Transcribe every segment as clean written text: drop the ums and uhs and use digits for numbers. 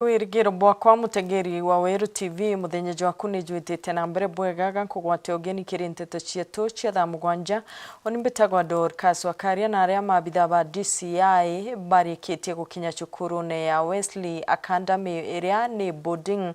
kwirigiro bwakwa mutegeri wa Weru TV muthenya jwaku ni jwitite na mbere bwegaga kugwate ogeni kirinteto cietu cia thaa mugwanja oni mbitagwa Dorcas Wakaria na aria mabitha ba DCI barikitie gukinya cukurune ya Wesley Academy iria ni boarding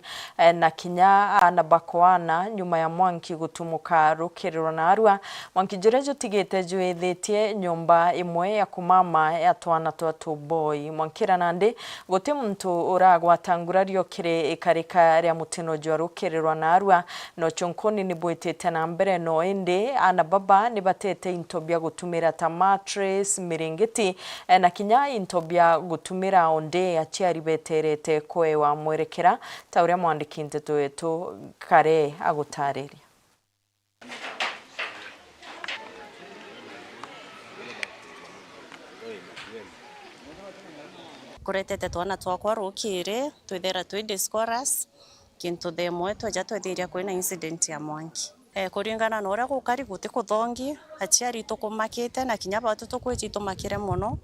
na kinya na bakwana nyuma ya Mwanki gutumuka rukiriro na Arua. Mwanki jurejo tigite jwithitie nyumba imwe ya kumama ya twana twa boy Mwankira nande gote muntu uragwatangurario kire ikarika ria mutino jwa rukirirwa na Arua no chonkoni ni bwitete na mbere no ende ana baba ni batete intobia gutumira ta mattress miringiti na kinya intobia gutumira onde aciari beterete kwewa mwerekera ta uria mwandiki nteto yetu kare agutariria. Kuretete twana twakwa rukire twithera twi discourse kintu themwe tweja twethiria kwina incident ya Mwanki kuringana na uria gukari guti kuthongi aciari tukumakite na kinya batu tukwici tumakire muno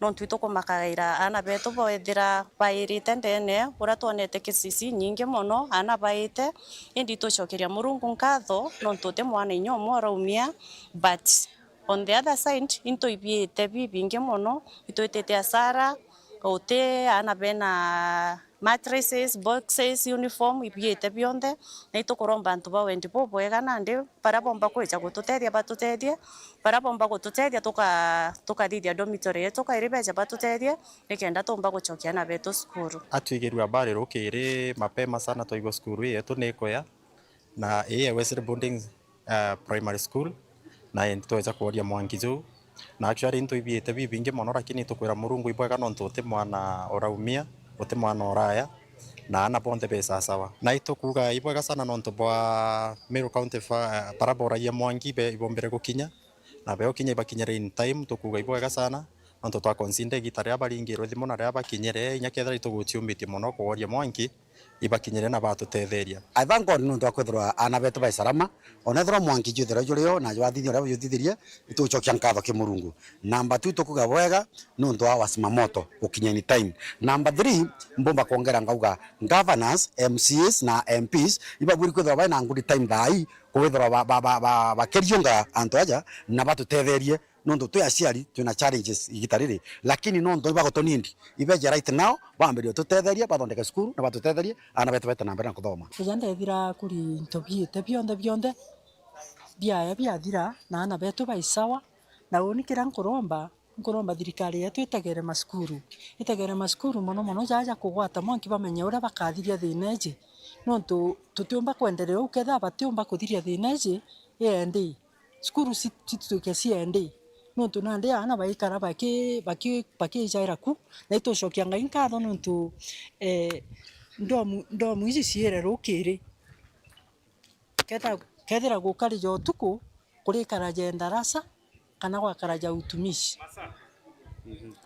no ntwi tukumakaira ana betu boethira bairite ndene uria twonete kisisi nyingi muno ana baite indi tucokeria Murungu nkatho no ntute mwana inyomo araumia but on the other side into ibiete bibingi muno itwetete asara ote ana bena mattresses, boxes, uniform ibiete bionde na itukuromba antu bawendi bobwega nande para bomba kweja gututethia batutethie para bomba gututethia tukathithia dormitory yetu kairibeja batutethie nikenda tumba gucokia na betu skuru atwigirwa bari rukiri mapema sana toigo skuru yetu nikoya na Wesley boarding primary school na ntoja kuoria Mwanki juu na actually nto ibiete bibingi mono lakini tukwira Murungu ibwega no ntote mwana oraumia ote mwana oraya na ana bonde besa sawa na itukuga ibwega sana no nto bwa Meru County parabora ya Mwanki be ibombere gukinya na beo kinya bakinyere in time tukuga ibwega sana no nto twa consider gitare abaringiro thimo na ria bakinyere inyakethera itugutiumbitie mono kuoria Mwanki ibakinyere na batutetheria. I thank God nundu akwithirwa ana betu bai salama onethirwa Mwanki juthira jurio na jwathithia uria juthithirie itucokia nkatho ki Murungu. Number 2 tukuga bwega nundu wa wasimamoto ukinya ni time. Number 3 mbomba kuongera ngauga governors, MCs na MPs ibaburi kwithirwa bai na ngudi time thai kwithirwa bakeriunga antu aja na batutetherie nundu twi aciari twina challenges igitariri lakini no ndo bagotonindi ibeje right now bambirio tutetherie bathondeke skuru na batutetherie ana betu beta nambere na kuthoma kujande thira kuri ntobiete bionde bia thira na ana betu baisawa na unikira nkuromba thirikari yetu itegere maskuru mono jaja kugwata Mwanki bamenye uria bakathiria thineje nontu tutiumba kwendelea uketha batiumba kuthiria thineje yendi skuru situke ciende nontu nande ana baikara bakijaira ku na itucokia Ngai nkatho nontu ndomu ici ciere rukiri kethira gukarija utuku kurikara jendarasa kana gwakaraja utumishi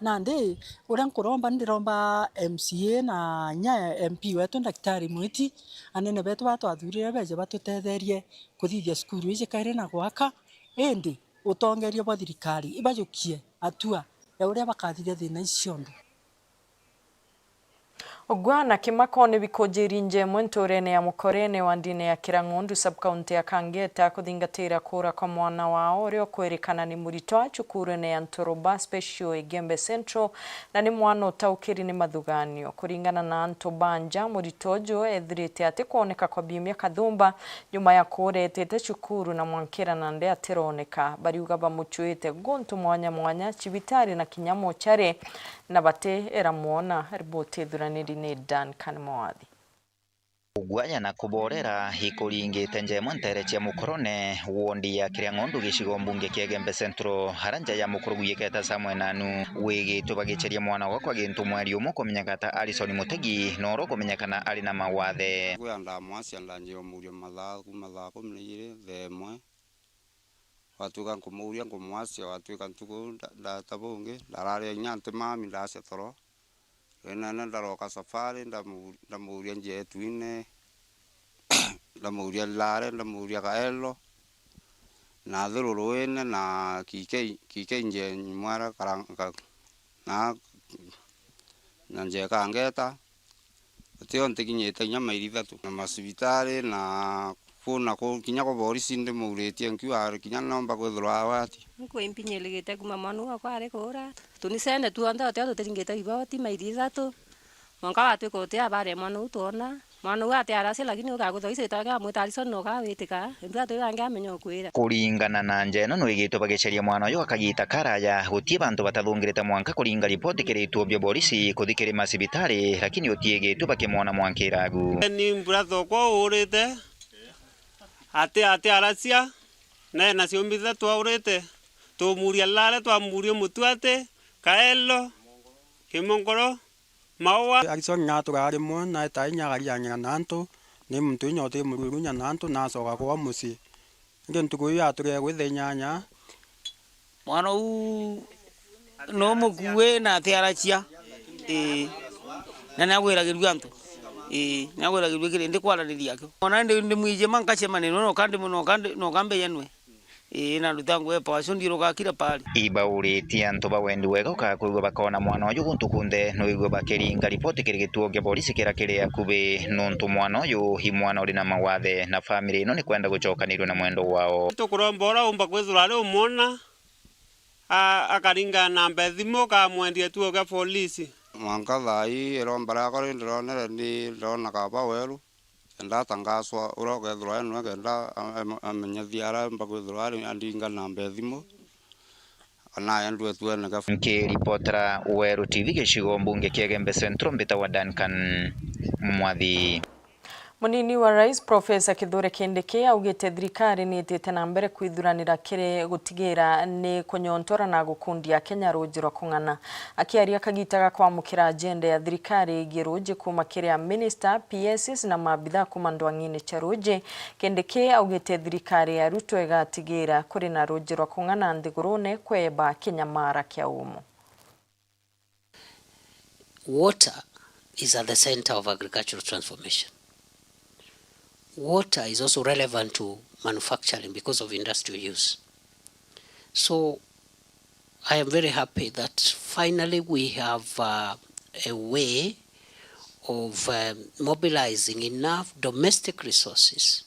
nande uria nkuromba ndiromba MCA na nya MP wetu Daktari Mwiti anene betu batwathurire beje batutetherie kuthithia skuru ici kaire na gwaka endi utongerie bwa thirikari ibajukie atua ya uria bakathiria thina icio ndo Ogwana kimakone bikojeri nje mwentorene ya mukorene wa ndine ya Kirangondu subcounty ya Kangeta kuthingatira kura kwa mwana wao rio kwerekana ni murito cukurene ya Ntoroba special Igembe Central na ni mwana utaukiri ni mathuganio kuringana na Ntobanja muritojo ethirite ati kuoneka kwa Bimia Kathumba nyuma ya kuretete cukuru na Mwankira nande atironeka bariuga bamuchuite gontu mwanya cibitari na kinyamo chare na bate eramuona riboti thuraniri ni Dan Kanmoathi. Ugwanya na kuborera hikuringite njemwe ntere cia mukorone wondi ya Kirangondu gicigo mbunge kia Igembe Central haranja ya mukuru gwiketa Samuel Nanu wigitwe bagiceria mwana wakwa gintu mwari umwe kumenyekata Alison Mutegi noro kumenyekana ari na mawathe gwanda mwasi andanje omurio mathaa 12 themwe watuka kumuria ngumwasi watuka ntuku ndatabunge ndarare nyante mami ndase toro wena ndaroka safari ndamuria nje twine ndamuria lare ndamuria kaelo na dhururwene na kike nje mwara karanga na nje Kangeta atio ntikinyite nya maili 3 na masibitari na kuna kinya ko borisi ndi muretie nkiwa kinya nomba kwithirwa wati nkwimpinyirigite kuma manu akwa ari kura tunisende tuonde otio tutiringite iboti maili 3 monka watwika utia bare manu tuona mwana wate arasi lakini ukaguthoice itaga mwitariso no gawitika ndua turangia menyo kwira kuringana na njeno no igito bagiceria mwana uyu akagita karaya gutie bantu batathungirite mwanka kuringa ripoti kiritwo byo polisi kuthikiri masibitari lakini utie gitu bakimona mwankiragu ni mbura thoko urite ate arasia na siombitha twaurite tumuria lale twamurio mutuate kaelo kimongoro mawa akisonga turari mo na tainya garianya nanto ni muntu nyote mururunya nanto na soga kwa musi ngentu ko ya ture gwithe nyanya mwana u no mukuwe na tiarachia na nagwiragirwa antu nagwiragirwa kire ndi kwarariria kyo mwana ndi mwije mankache maneno no kambe yenwe na rutangu epa shondiro gakira pali ibauritie antu bawendi wega ukakwigwa bakona mwana uyu guntu kunde no igwa bakiringa ripoti kirigituo kia polisi kiri akubi nuntu mwana uyu hi mwana uri na mawathe na family ino ni kwenda gucokanirwe na mwendo wao tukurombora umba kwithura ari umona akaringa namba thimo ka mwendie tuo kia polisi mwanka thai irombara ko ndronere ni ndona kaba weru enda tangaswa urogethura eno kenda amenya thiara mbakwithura andinga namba thimo ana yandu etwene ka nkiripotera Weru TV gicigo mbunge kia Gembe Central mbita wa Duncan Mwathi. Munini wa Rais Profesa Kithure Kindiki augite thirikari ni itete na mbere kwithuranira kire gutigira ni kunyontora na gukundia Kenya rujiro kung'ana akiaria kagitaga kwamukira agenda ya thirikari igiruji kuma kiria minister PSs na mabitha kuma ndwang'ini cha ruji. Kindiki augite thirikari ya Ruto igatigira kuri na rujiro kung'ana nthigurune kweba Kenya mara kia umu. Water is at the center of agricultural transformation. Water is also relevant to manufacturing because of industrial use. So I am very happy that finally we have a way of mobilizing enough domestic resources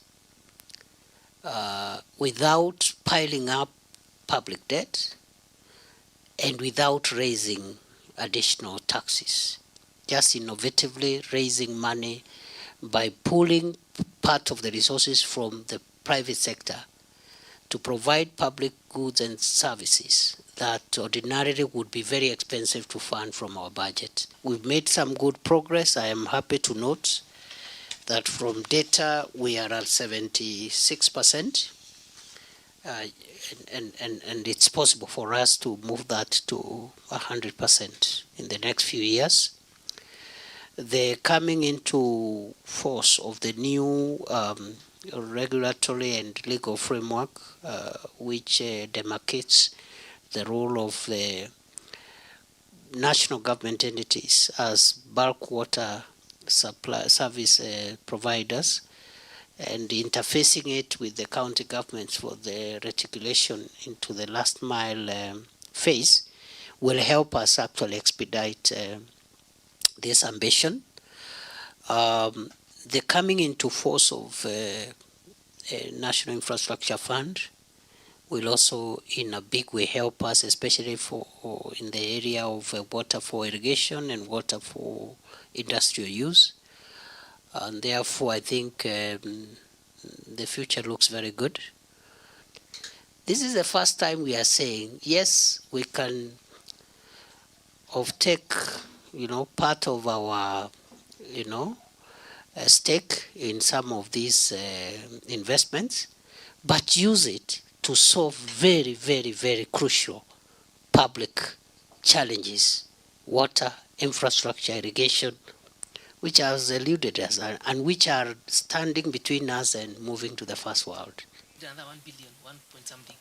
without piling up public debt and without raising additional taxes. Just innovatively raising money by pooling part of the resources from the private sector to provide public goods and services that ordinarily would be very expensive to fund from our budget. We've made some good progress. I am happy to note that from data we are at 76%, and it's possible for us to move that to 100% in the next few years. The coming into force of the new regulatory and legal framework, which demarcates the role of the national government entities as bulk water supply service providers, and interfacing it with the county governments for the reticulation into the last mile phase, will help us actually expedite this ambition. The coming into force of a National Infrastructure Fund will also in a big way help us, especially for in the area of water for irrigation and water for industrial use. And therefore I think the future looks very good. This is the first time we are saying, yes, we can take part of our, stake in some of these investments, but use it to solve very, very, very crucial public challenges, water, infrastructure, irrigation, which has eluded us and which are standing between us and moving to the first world. Another 1 billion, 1 point something.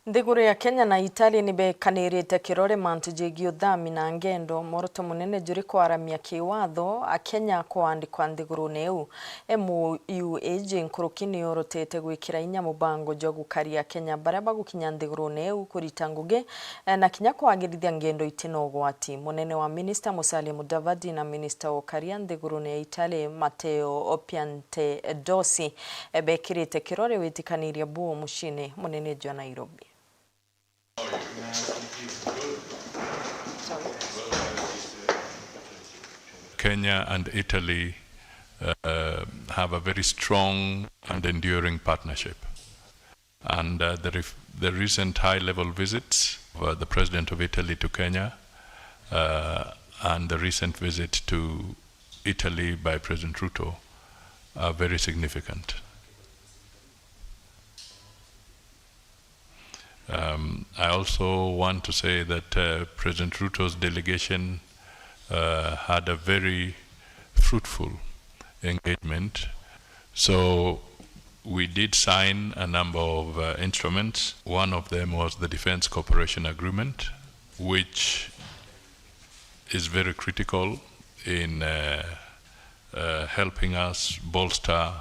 Nthiguru ya Kenya na Italy nibekanirite kirore mantu jegi uthami na ngendo moroto munene juri kwaramia kiwatho akenya kwandikwa nthiguru neu MUAG nkurukini yorotete gwikira inya mubango jogukaria Kenya baria bagukinya nthiguru neu kurita ngugi na kinya kwagirithia ngendo itino gwati. Munene wa Minister Musalia Mudavadi na Minister okaria nthiguru ne Italy Matteo Piantedosi bekirite kirore witikaniria buo mushine munene jwa Nairobi. Kenya and Italy have a very strong and enduring partnership. And the recent high-level visits of the President of Italy to Kenya and the recent visit to Italy by President Ruto are very significant. I also want to say that President Ruto's delegation had a very fruitful engagement. So we did sign a number of instruments. One of them was the Defense Cooperation Agreement, which is very critical in helping us bolster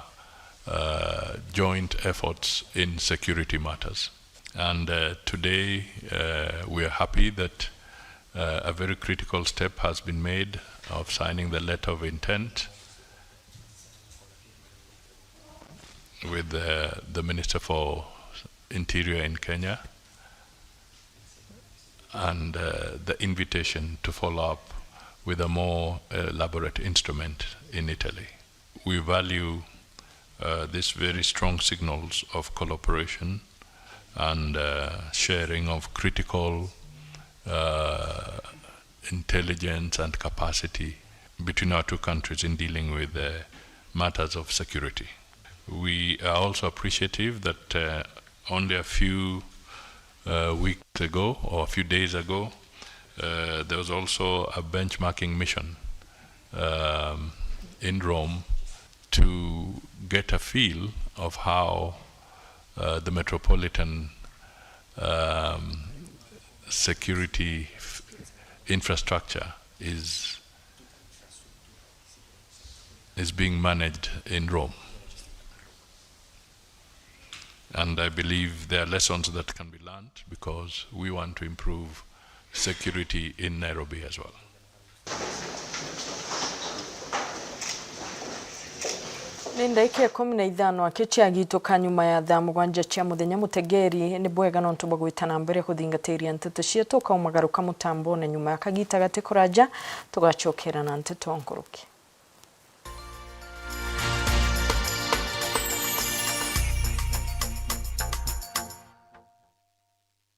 joint efforts in security matters. And today we are happy that a very critical step has been made of signing the letter of intent with the Minister for Interior in Kenya and the invitation to follow up with a more elaborate instrument in Italy. We value these very strong signals of collaboration and sharing of critical intelligence and capacity between our two countries in dealing with matters of security. We are also appreciative that only a few weeks ago or a few days ago there was also a benchmarking mission in Rome to get a feel of how the metropolitan security infrastructure is being managed in Rome. And I believe there are lessons that can be learned because we want to improve security in Nairobi as well. Nindaike 15 akicia gituka nyuma ya thaa 7 cia muthenya mutegeri ni bwega no ntuba gwitana mbere kuthingatiria nteto cia toka umagaruka mutambo ne nyuma yakagita gati kuraja tugacokera na nteto nkuruki.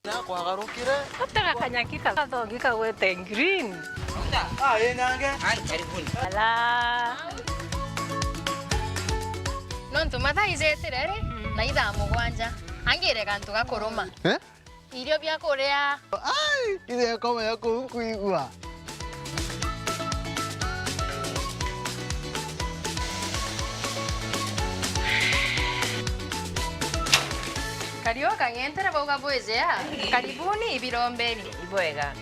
Na kwa garukire Utaka kanyakika kathongika wete green. Yenyange karibuni. Ala Nontu mathaicetire ri na ithaa 7 angire kantu gakuruma irio bia kuria Ire koma ya kuigua Karioka ngentere bauga bwezea karibuni ibirombeni ibwega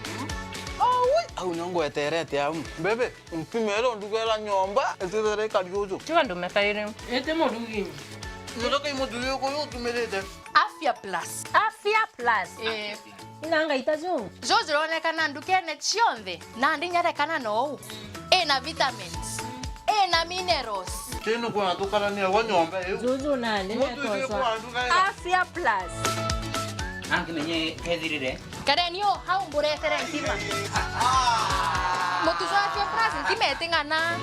au nongo eterete au bebe mpimero ndugela nyomba etere kariozo Chwa ndume kaire ete modugi Ndoka imodugi ko yotumelete Afya Plus inanga itazu zozironekana ndukene cionthe na ndinyarekana no ena vitamins ena minerals Teno kwa tukarania wa nyomba eu zuzu nane netosa Afya Plus Anki menye hedhirire Karenio hau mburetere ntima Mutuzo Afya Plus ntimetingana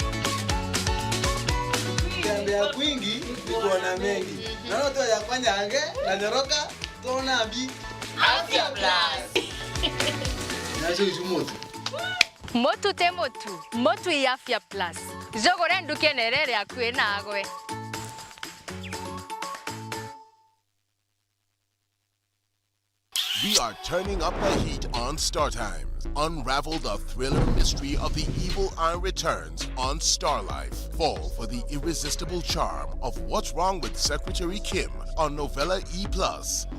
Tembea kwingi niko na mengi Nano to ya kwanyange na nyoroka tona bi Afya Plus Nacho ijumoto Motu te motu ya Afya Plus Zogore ndukene rere akwe nagwe We are turning up the heat on Star Times. Unravel the thriller mystery of the evil eye returns on Star Life. Fall for the irresistible charm of What's Wrong with Secretary Kim on Novella E+.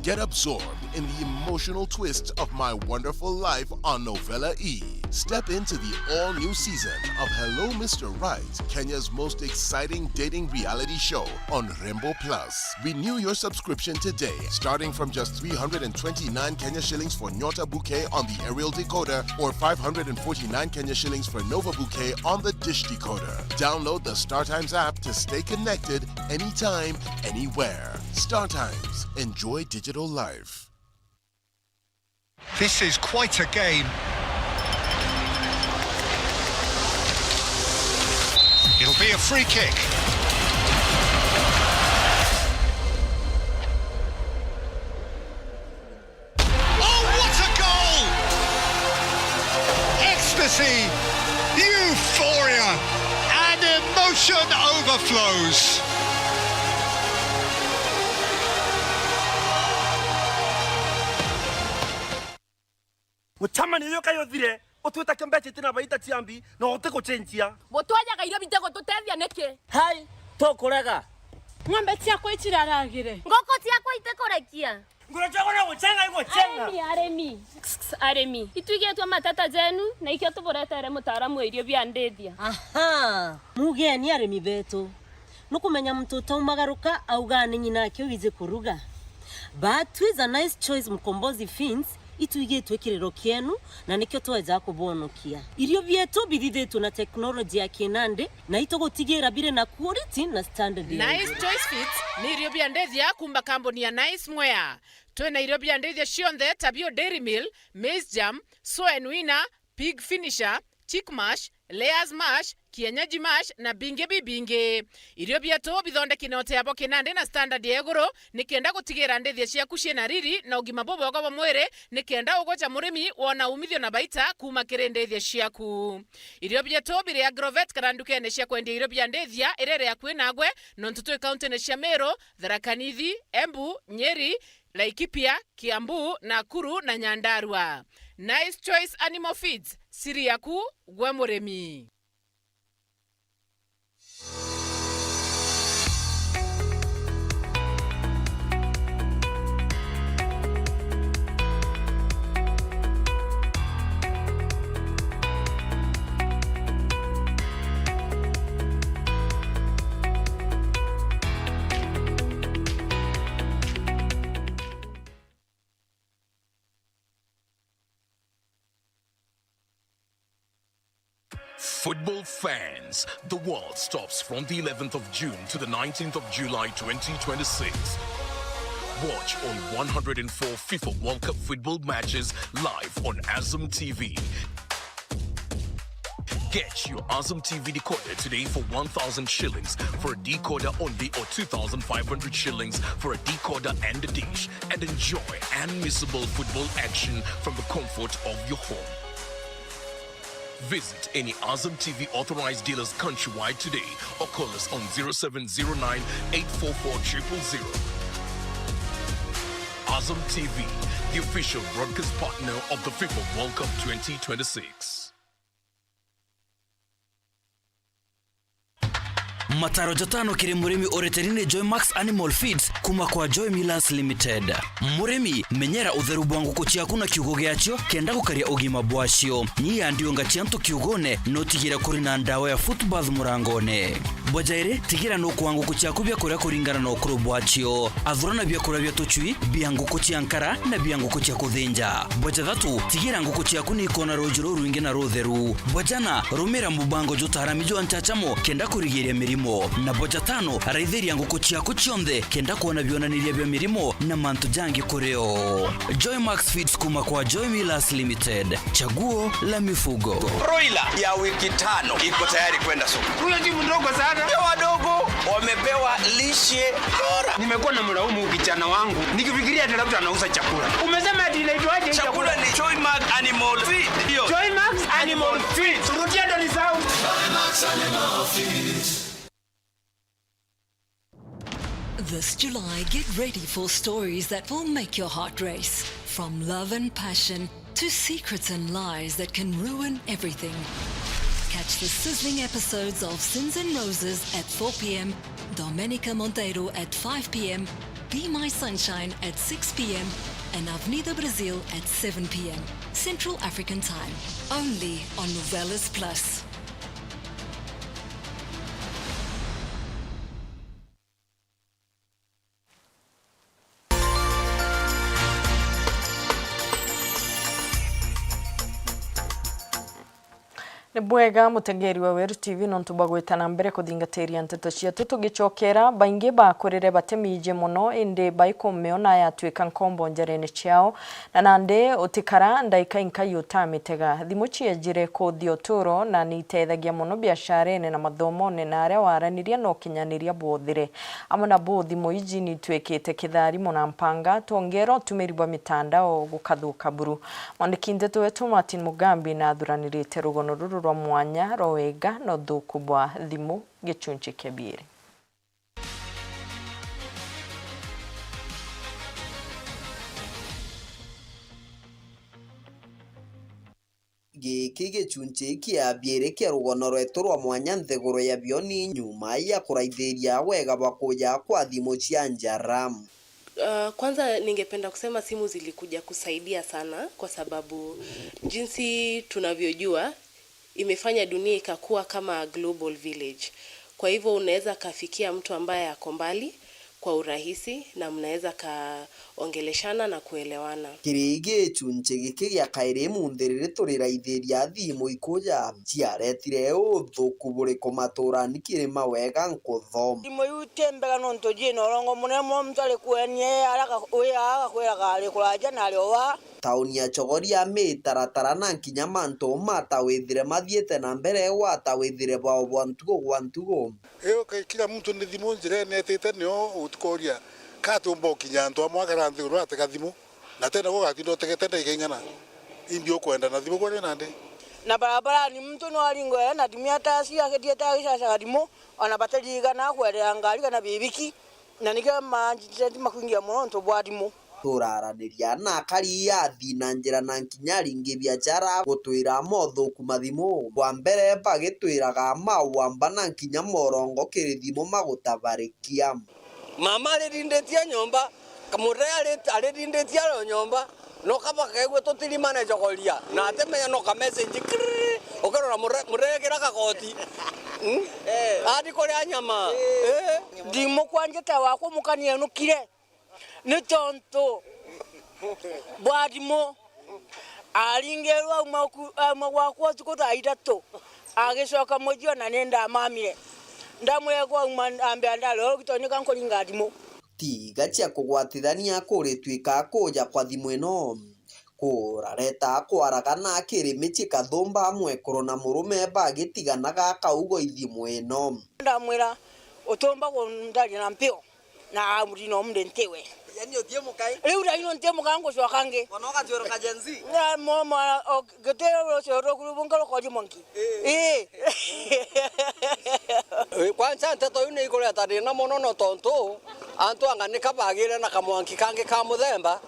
Get absorbed in the emotional twists of My Wonderful Life on Novella E. Step into the all-new season of Hello Mr. Right, Kenya's most exciting dating reality show on Rembo Plus. Renew your subscription today, starting from just 329 Kenya shillings for Nyota Bouquet on the aerial decoder or 549 Kenya shillings for Nova Bouquet on the dish decoder. Download the StarTimes app to stay connected anytime, anywhere. StarTimes. Enjoy digital life. This is quite a game. It'll be a free kick. Oh, what a goal! Ecstasy, euphoria, and emotion overflows. Mutamani yoka yothire utwita kembeche tina baita tiambi no uteko chenjia mutwajaga iro bitego tutethia niki hai to kurega ng'ombe ciakwa itiraragire ngoko ciakwa itekorekia ngorojago na guchenga iguchenga aremi ituigetwa matata zenu na ikio tuboretere mutaaramu wa irio bia ndethia aha mugeni aremi betu nukumenya mtoto umagaruka augane nyina akio wize kuruga but with a nice choice mkombozi fins ituigetwe kirero kienu na nikio tweza kubonokia irio bietu bithithetwo na teknoloji ya kinande na itogotigira bire na quality na standard. Nice Choice Fits ni irio bia ndethia kumba kambuni ya Nice Mwea. Twena irio bia ndethia cionthe tabio Dairy Mill, Maize Jam, Soy and Winner, Pig Finisher, Chick Mash, Layers Mash, Kienyeji Mash na binge bibinge. Irio bietu bithondeki note abo kinande na standard ya iguru nikenda gutigira ndethia ciaku ciena riri na ugima bobo kwa mwere nikenda ugocha murimi wona umithio na baita kuma kire ndethia ciaku. Irio bietu bire ya Grovet kana ndukene cia kwendia irio bia ndethia irere ya kwinagwe nontutu county na cia Meru, Tharaka Nithi, Embu, Nyeri, Laikipia, Kiambu, Nakuru na Nyandarua. Nice Choice Animal Feeds, siri yaku gwe murimi. Football fans, the world stops from the 11th of June to the 19th of July 2026. Watch all 104 FIFA World Cup football matches live on Azam TV. Get your Azam TV decoder today for 1,000 shillings for a decoder only or 2,500 shillings for a decoder and a dish, and enjoy unmissable football action from the comfort of your home. Visit any Azam TV authorized dealers countrywide today or call us on 0709 844 000. Azam TV, the official broadcast partner of the FIFA World Cup 2026. Mataro jatano kiri murimi oreterine Joy Max Animal Feeds kuma kwa Joy Millers Limited. Murimi menyera utheru bwangu kuchiaku na kiugo giacio kenda gukaria ugima bwacio. Ni andio ngachianto kiugone no tigira kuri na ndawa ya footbath murangone. Bojaire tigira no kwangu kuchiaku bya kuria kuringana no kuru bwacio. Athurana bya kuria bya tuchui biangu kuchiankara na biangu kuchiaku thinja. Boja thatu tigira nguku chiaku ni kona rojuro ruinge na rotheru. Bojana rumira mubango jotaramijo anchachamo kenda kurigiria mirimo. Na boja tano raidhiria nguku chiaku chionde kenda kuona bionaniria bya mirimo na mantu jangi kureo. Joy Max Feeds kuma kwa Joy Millers Limited. Chaguo la mifugo. Broiler ya wiki 5 iko tayari kwenda soko. Huyo timu ndogo sana. Ndio wadogo wamepewa lishe bora. Nimekuwa na mlaumu kijana wangu nikifikiria ati labda anauza chakula. Umesema ati inaitwaje chakula? Ni Joy Max Animal Feed. Ndio. Joy Max Animal Feed. Turudia ndo ni sawa. Joy Max Animal Feed. This July, get ready for stories that will make your heart race. From love and passion to secrets and lies that can ruin everything. Catch the sizzling episodes of Sins and Roses at 4 p.m, Domenica Monteiro at 5 p.m, Be My Sunshine at 6 p.m, and Avenida Brazil at 7 p.m, Central African Time. Only on Novelas Plus. Ni bwega mutengeri wa Weru TV nontu bagwetana mbere kuthingatĩria nteto ciatu tugicokera baingi bakorire batemije muno indi baikomeona yatwika nkombo njerene ciao na nande utikara ndaika inkai utamitega thimu ciejire kuthi oturo na nitethagia muno biasharene na mathomo na aria waraniria no kinyaniria bothire amona bothi moiji ni twekete kithari mona mpanga tongero tumiribwa mitandao gukathuka buru mwandiki ndeto wetu Martin Mugambi na thuranirite rugono ruru rwa mwanya rowega no thukubwa thimu gicunchi kebire giki gicunchi kia biere kia rugono rwetu rwa mwanya ntheguro ya bioni nyuma ya kuraithiria wega bakuja kwa thimu cia njaramu. Kwanza ningependa kusema simu zilikuja kusaidia sana kwa sababu jinsi tunavyojua imefanya dunia ikakuwa kama global village. Kwa hivyo unaweza kafikia mtu ambaye ako mbali kwa urahisi na mnaweza kaongeleshana na kuelewana. Kirige chunche giki gya kaire mundirire turiraithiria thimu ikuja ciaretire uthukubure kumatura nikire mawega nkutho thimu yutembega nonto jino rongo munemo mtale kuenie araka uya kwera kale kuraja naliowa tauni ya chogoria mitaratara na nkinya manto matawithire mathiete na mbere watawithire bao bwantugo eo kila mtu ni thimu njire netete nio utkoria katumbo kinyanto mwakara nthuru ateka thimu na tena gogatindo tekete igengana imbio kwenda na thimu kwani nande na barabara ni mtu no alingo na timia tasi aketie tasi sasa thimu ona bataliga na kwera ngari kana bibiki na nika manjiti makungia monto bwa thimu turaraniria na kari ya thina njira na nkinya ringi biachara gutwira mothuku mathimu kwa mbere bagitwiraga mawamba na nkinya morongo kirithimu magutabarikia mama rindetia nyomba kamure arindetia nyomba no kaba kegwe tutirimane jogoria na atemenya no ka message okorora muregera kakoti adi kore anyama dimo kwanjeta wako mukania nukire ni tonto bwadimo alingerwa mwakwa tukuta idatu agishoka mojio na nenda mamire ndamwe kwa ambe andalo gitonika nkolinga dimo tiga cia kugwatithania kuri twika kuja kwa thimu ino kurareta kwaragana kirimichi kathumba mwekoro na murume bagitiganaga kaugo ithimu ino ndamwira utomba kundari na mpio na murino mdentewe yani otie mukai riura ino ntemo kango shwa kange onoka twero kajenzi na mama getero shoro kulubungalo kwa jimonki kwanza nteto ine ikore tari na monono tonto antu anganika bagire na kamwanki kange ka muthemba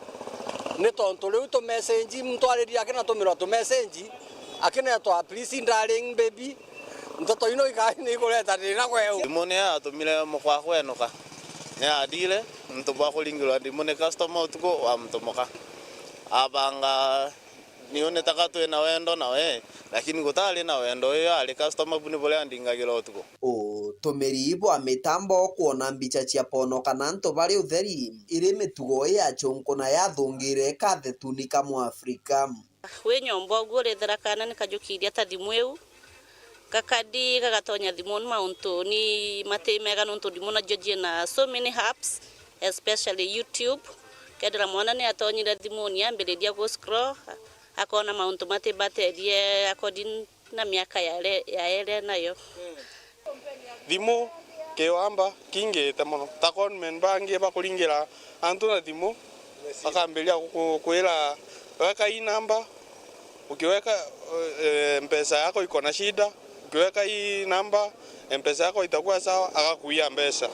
ni tonto riu to message mtwariria akina tumira to message akina to please darling baby nteto ino ikaini ikore tari na kweu imone ya tumire mukwa kwenoka ya adile mtoba kulingirwa ndimone customer utuko wa mtomoka abanga nione takatwe na wendo na we lakini gutali na wendo yo ali customer bune bole andingagira utuko tumiri bwa mitambo kuona mbica cia pono kana nto bari utheri iri mitugo ya chonko na yathungire kathetunika mu Afrika we nyombo gure therakana nikajukiria ta thimweu kakadi gagatonya thimon maunto ni matemega nonto dimona judge na so many apps especially YouTube kedra mwana ni atonyira thimoni ambeledia go scroll akona maunto mate baterie according na miaka ya nayo thimo kewamba kingete mono takon men bangi bakulingira antu na thimo akambelia kukwira weka hii namba ukiweka mpesa yako iko na shida ukiweka hii namba mpesa yako itakuwa sawa akakuia mpesa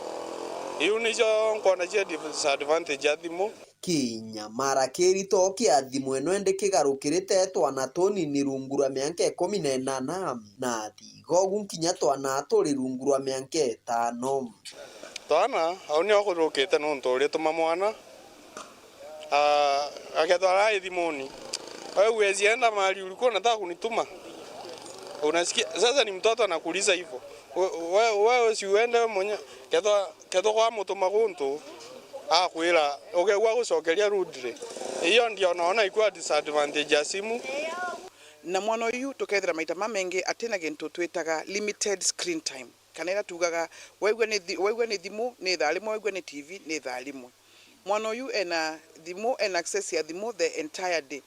hiyo nicho nkona je disadvantage ya thimo Kinyamara kirito kia thimu eno ende kigarukirite twana tunini rungu rwa mĩaka 18 na thigogu nkinya twana turi rungu rwa mĩaka 5. Twana au ni okurukite nuntu uri tuma mwana aketwara ithimuni wewe uzienda mahali ulikuwa unataka kunituma. Unasikia sasa ni mtoto anakuuliza hivyo. Wewe si uende mwenye keto kwa mutuma kuntu akwira ukegwa gucokeria rudire. Iyo ndio naona ikuwa disadvantage ya simu. Na mwana uyu tukethira maita mamengi atina gintu twitaga limited screen time. Kanera tugaga wewe ni thimu ni thalimwe, wewe ni TV ni thalimwe. Mwana uyu ena thimu and access ya thimu the entire day.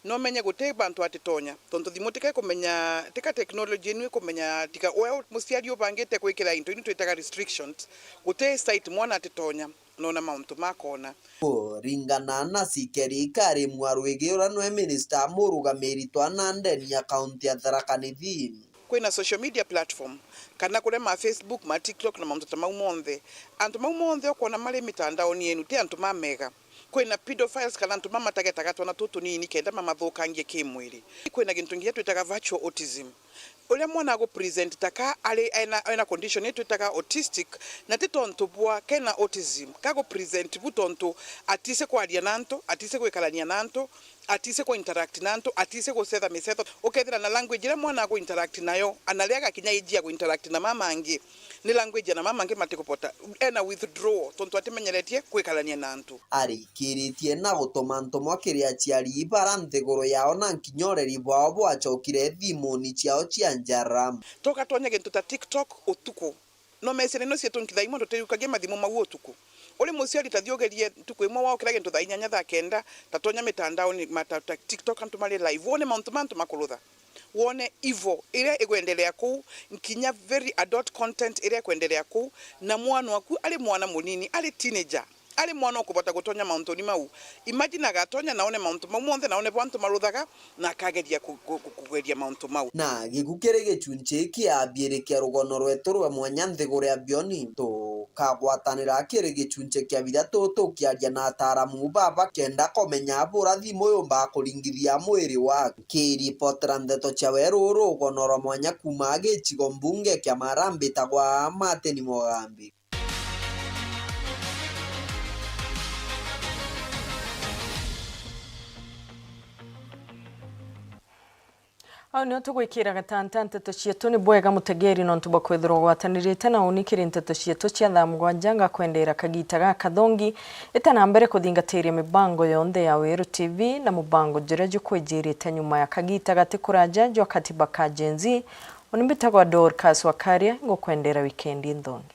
No menye gute bantu atitonya tonto thimu tika kumenya tika technology ni kumenya tika well musiari ubangite kwikira into ni twitaga restrictions gute site mwana atitonya nona mauntu makona ringana na sikerikari mwarwegera no minister murugamiri twanandeni ya county ya Tharaka Nithi kwina social media platform kana kule ma Facebook ma TikTok na mauntu tamaumonthe antu maumonthe okona mali mitandao ni enu ti antu mamega kwina pedophiles kana antu mamatagetaga twana tutu nini kenda mamathukangie kimwiri kwina gintu ngia twitaga virtual autism ulia mwana ago present taka ale ena condition yetu taka autistic na titonto bwa kena autism kago present butonto atise kwa alia nanto atise kwa ikalania nanto atise kwa interact nanto atise kwa setha misetho okethira na language ile mwana ago interact nayo analiaga kinya ijia go interact na mama angi ni language na mama angi matikopota ena withdraw tonto atimenyeretie kwikalania nanto ari kiritie na gutomanto mwakiria chiari ibarante goro yao na nkinyoreri bwao bwachokire thimuni ciao cia njaram toka tonya gintu ta TikTok utuko no mesene no sietu nkithaimo ndoterukage mathimu magu utuko ule musiari tathiogerie tuko imwe wao kirage ntutha 9:09 tatonya mitandao ni matata TikTok antu mali live one mount makulutha wone ivo ile igwendelea ku nkinya very adult content ile igwendelea ku na mwana waku ali mwana munini ali teenager ali mwana okubota gutonya mountoni mau imagine agatonya naone mount mamuonthe naone bantu maruthaga na akageria kugeria mount mau na gigukere gicunche kiambire kia rugono rwetu rwa mwanya nthigure abioni to kagwatanira kire gicunche kia bithatu tukiaria na ataramu baba kenda komenya bura thimu yomba kuringithia mwiri waku kiripotera ndeto cha weru rugono rwa mwanya kuma gicigo mbunge kia Marambi tagwa Mateni Mogambi. Au ni otugwikira gatanta nteto cietu ni bwega mutegeri no ntuba kwithirwo gwatanirite na unikiri nteto cietu cia thamugwanja kwendera kagita ga kathongi itana mbere kuthingatiria mibango yonthe ya Weru TV na mubango jireju kwijirite nyuma ya kagita gatikuraja jwa katiba ka Gen Z onimbitagwa Dorcas Wakaria ngo kwendera weekend nthongi.